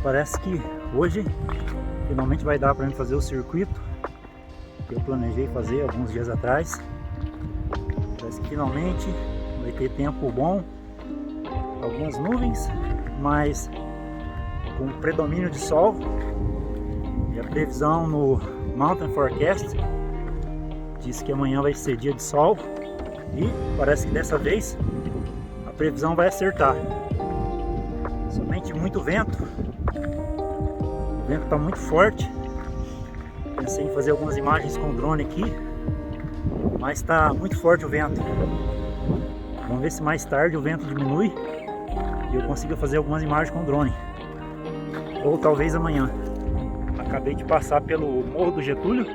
Parece que hoje finalmente vai dar para mim fazer o circuito que eu planejei fazer alguns dias atrás. Parece que finalmente vai ter tempo bom, algumas nuvens, mas com predomínio de sol. E a previsão no Mountain Forecast diz que amanhã vai ser dia de sol e parece que dessa vez a previsão vai acertar. Somente muito vento. O vento está muito forte. Pensei em fazer algumas imagens com drone aqui, mas está muito forte o vento. Vamos ver se mais tarde o vento diminui e eu consigo fazer algumas imagens com drone. Ou talvez amanhã. Acabei de passar pelo Morro do Getúlio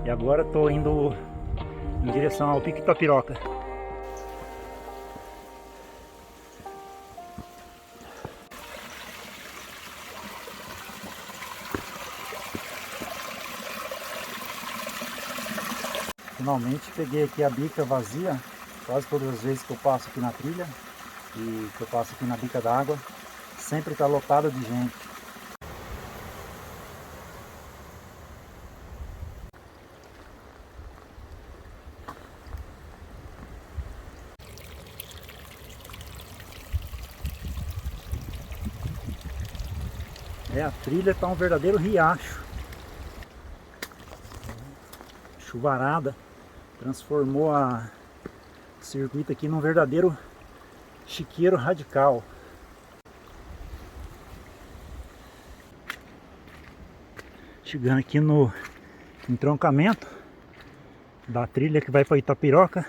e agora estou indo em direção ao Pico Itapiroca. Finalmente peguei aqui a bica vazia, quase todas as vezes que eu passo aqui na trilha e que eu passo aqui na bica d'água, sempre está lotada de gente. A trilha está um verdadeiro riacho. Chuvarada transformou o circuito aqui num verdadeiro chiqueiro radical. Chegando aqui no entroncamento da trilha que vai para Itapiroca.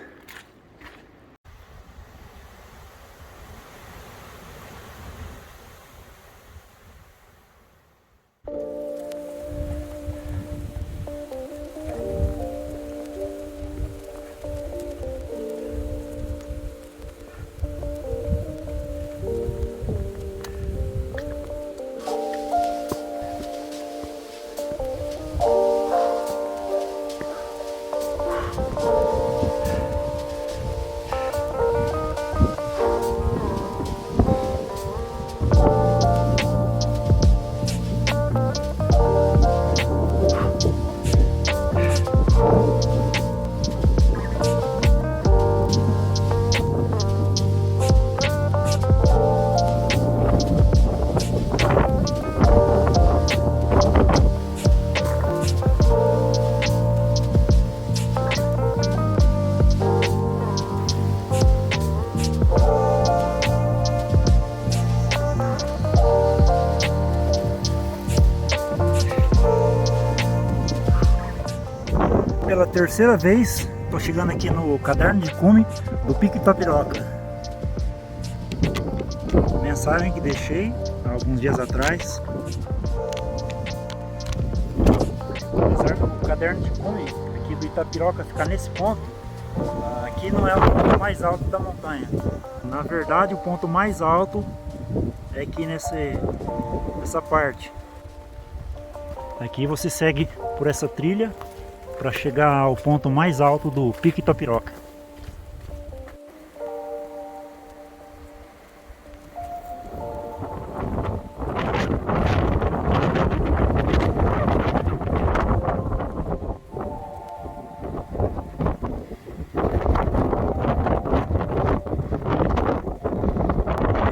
Pela terceira vez, estou chegando aqui no caderno de cume do Pico Itapiroca. Mensagem que deixei há alguns dias atrás. Apesar do caderno de cume aqui do Itapiroca ficar nesse ponto, aqui não é o ponto mais alto da montanha. Na verdade, o ponto mais alto é aqui nessa parte. Aqui você segue por essa trilha para chegar ao ponto mais alto do Pico Itapiroca.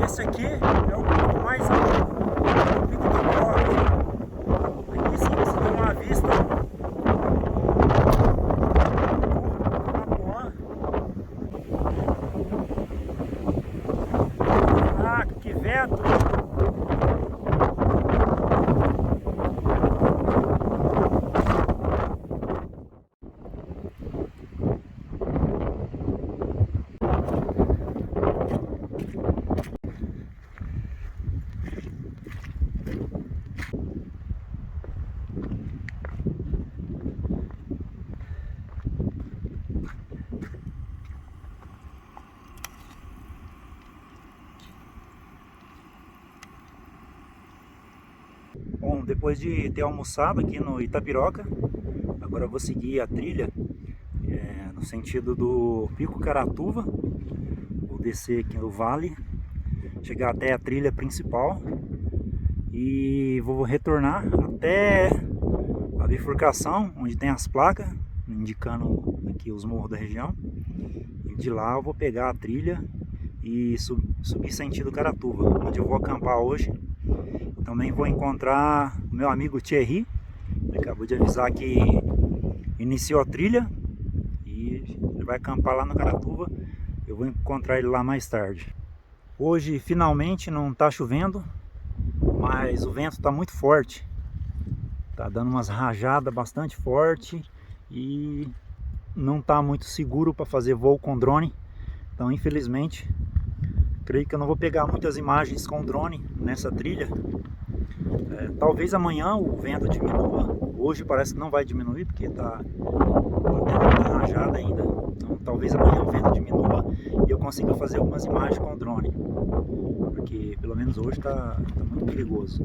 Esse aqui é o ponto mais alto do Pico Itapiroca. Aqui sim você tem uma vista que vento! Bom, depois de ter almoçado aqui no Itapiroca, agora eu vou seguir a trilha no sentido do Pico Caratuva. Vou descer aqui no vale, chegar até a trilha principal e vou retornar até a bifurcação, onde tem as placas indicando aqui os morros da região. E de lá eu vou pegar a trilha e subir sentido Caratuva, onde eu vou acampar hoje. Também vou encontrar o meu amigo Thierry, ele acabou de avisar que iniciou a trilha e ele vai acampar lá no Caratuva. Eu vou encontrar ele lá mais tarde. Hoje finalmente não está chovendo, mas o vento está muito forte. Está dando umas rajadas bastante forte e não está muito seguro para fazer voo com drone. Então infelizmente, creio que eu não vou pegar muitas imagens com drone nessa trilha. Talvez amanhã o vento diminua. Hoje parece que não vai diminuir porque está tendo muita rajada ainda. Então talvez amanhã o vento diminua e eu consiga fazer algumas imagens com o drone, porque pelo menos hoje está muito perigoso.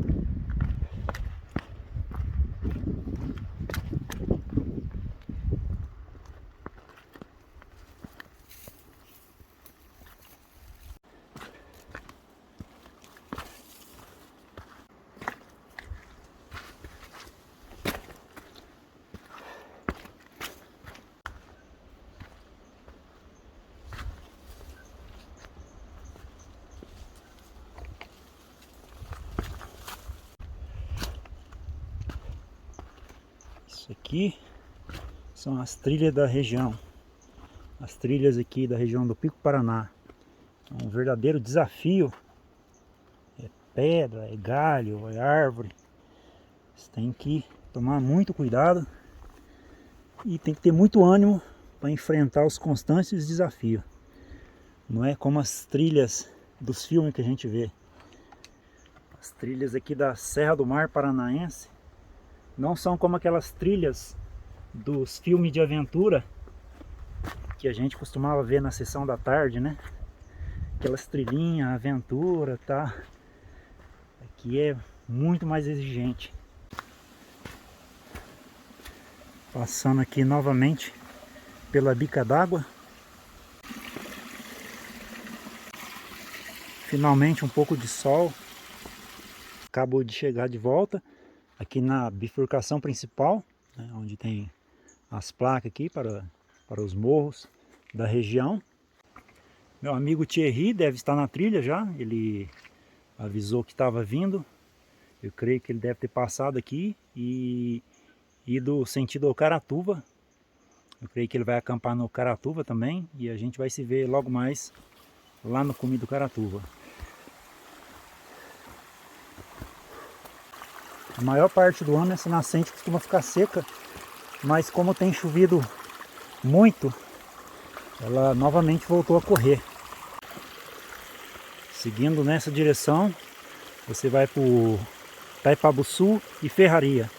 Isso aqui são as trilhas da região, as trilhas aqui da região do Pico Paraná. É um verdadeiro desafio. É pedra, é galho, é árvore. Você tem que tomar muito cuidado e tem que ter muito ânimo para enfrentar os constantes desafios. Não é como as trilhas dos filmes que a gente vê. As trilhas aqui da Serra do Mar Paranaense não são como aquelas trilhas dos filmes de aventura que a gente costumava ver na sessão da tarde, né? Aquelas trilhinhas, aventura, tá? Aqui é muito mais exigente. Passando aqui novamente pela bica d'água. Finalmente um pouco de sol. Acabou de chegar de volta aqui na bifurcação principal, né, onde tem as placas aqui para os morros da região. Meu amigo Thierry deve estar na trilha já, ele avisou que estava vindo. Eu creio que ele deve ter passado aqui e ido sentido ao Caratuva. Eu creio que ele vai acampar no Caratuva também e a gente vai se ver logo mais lá no cume do Caratuva. A maior parte do ano essa nascente costuma ficar seca, mas como tem chovido muito, ela novamente voltou a correr. Seguindo nessa direção, você vai para o Taipabuçu e Ferraria.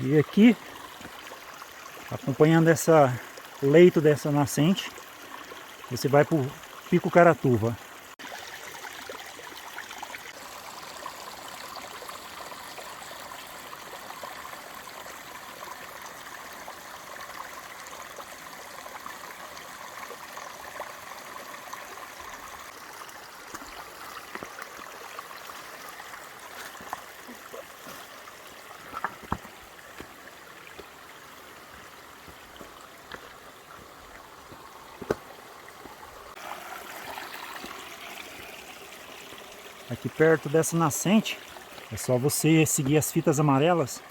E aqui, acompanhando o leito dessa nascente, você vai para o Pico Caratuva. Aqui perto dessa nascente, é só você seguir as fitas amarelas,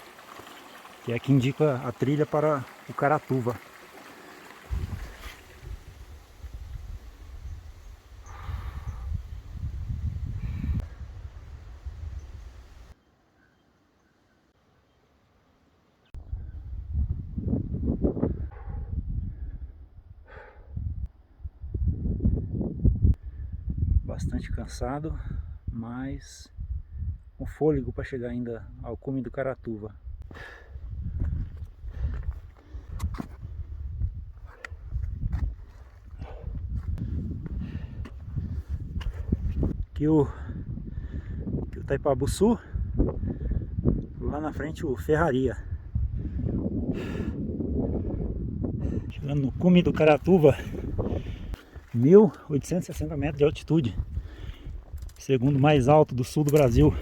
que é que indica a trilha para o Caratuva. Bastante cansado, mas com fôlego para chegar ainda ao cume do Caratuva. Aqui o Taipabuçu, lá na frente o Ferraria. Chegando no cume do Caratuva, 1.860 metros de altitude, segundo mais alto do sul do Brasil.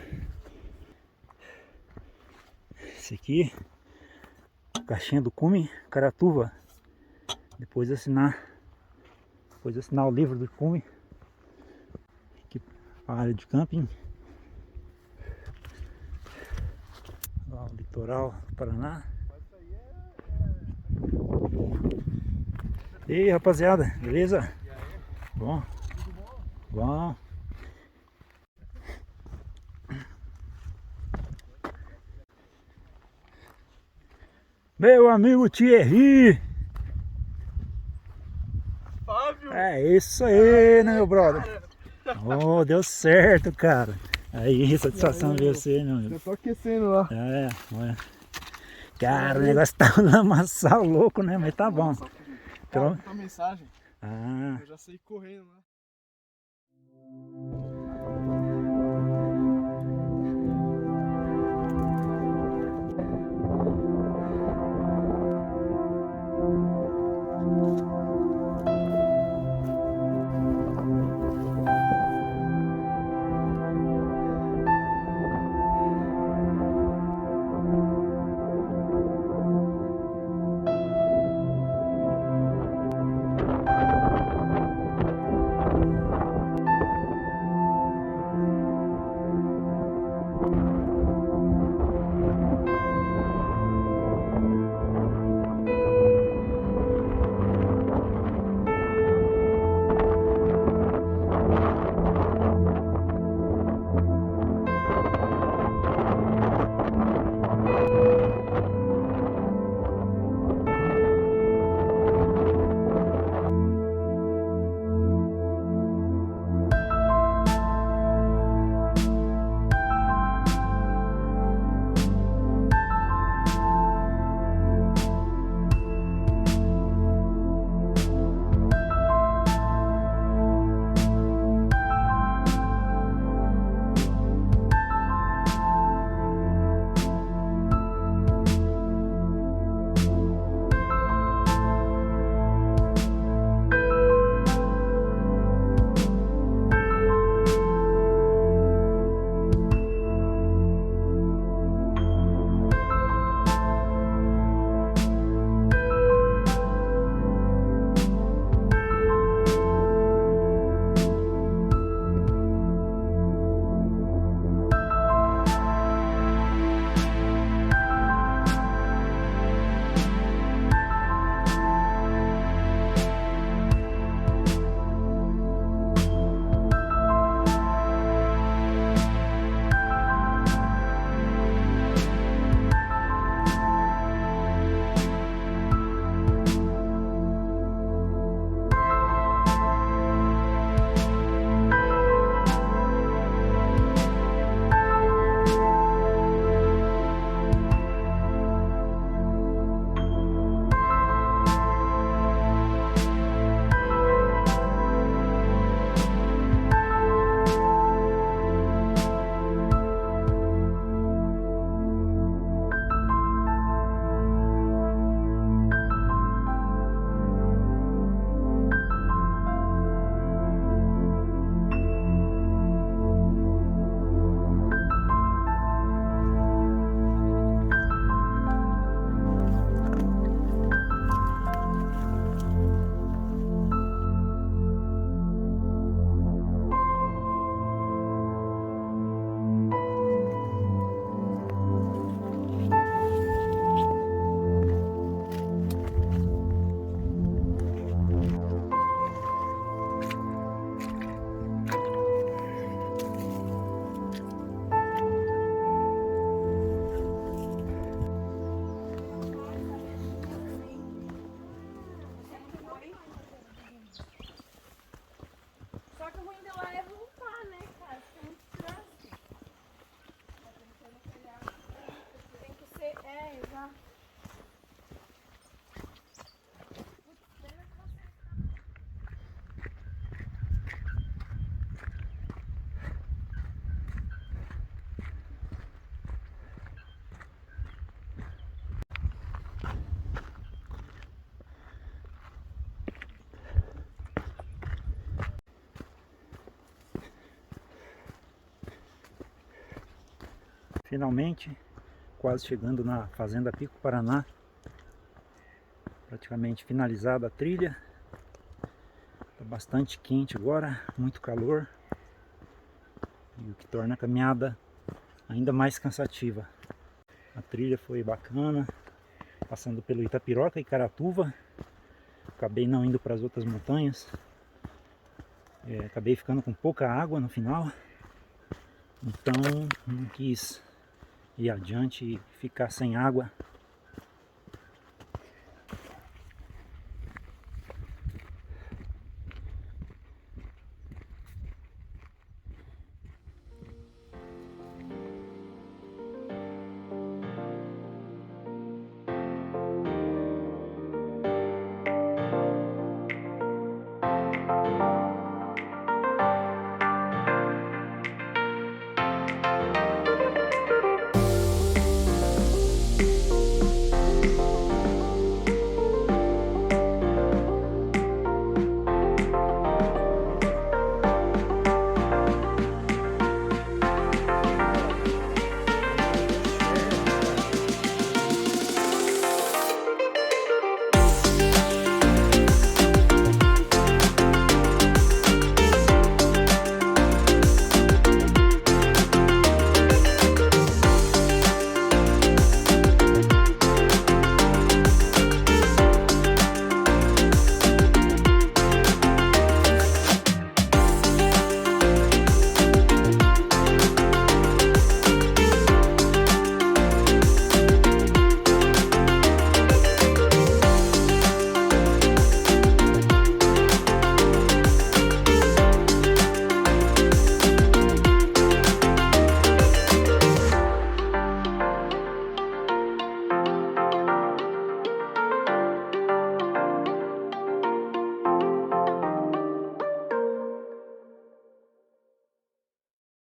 Esse aqui, caixinha do cume Caratuva. Depois de assinar o livro do cume, aqui a área de camping, lá o litoral do Paraná. E aí, rapaziada, beleza? Bom? Bom. Meu amigo Thierry! Fábio! É isso aí, né, meu brother? Oh, deu certo, cara. Aí, satisfação ver você, meu amigo. Eu tô aquecendo lá. É, olha. Cara, o negócio tá um lamaçal louco, né? Mas tá bom. Cara, uma mensagem. Ah. Eu já saí correndo lá. Finalmente, quase chegando na Fazenda Pico Paraná. Praticamente finalizada a trilha. Está bastante quente agora, muito calor. E o que torna a caminhada ainda mais cansativa. A trilha foi bacana, passando pelo Itapiroca e Caratuva. Acabei não indo para as outras montanhas. Acabei ficando com pouca água no final. Então não quis ir adiante e ficar sem água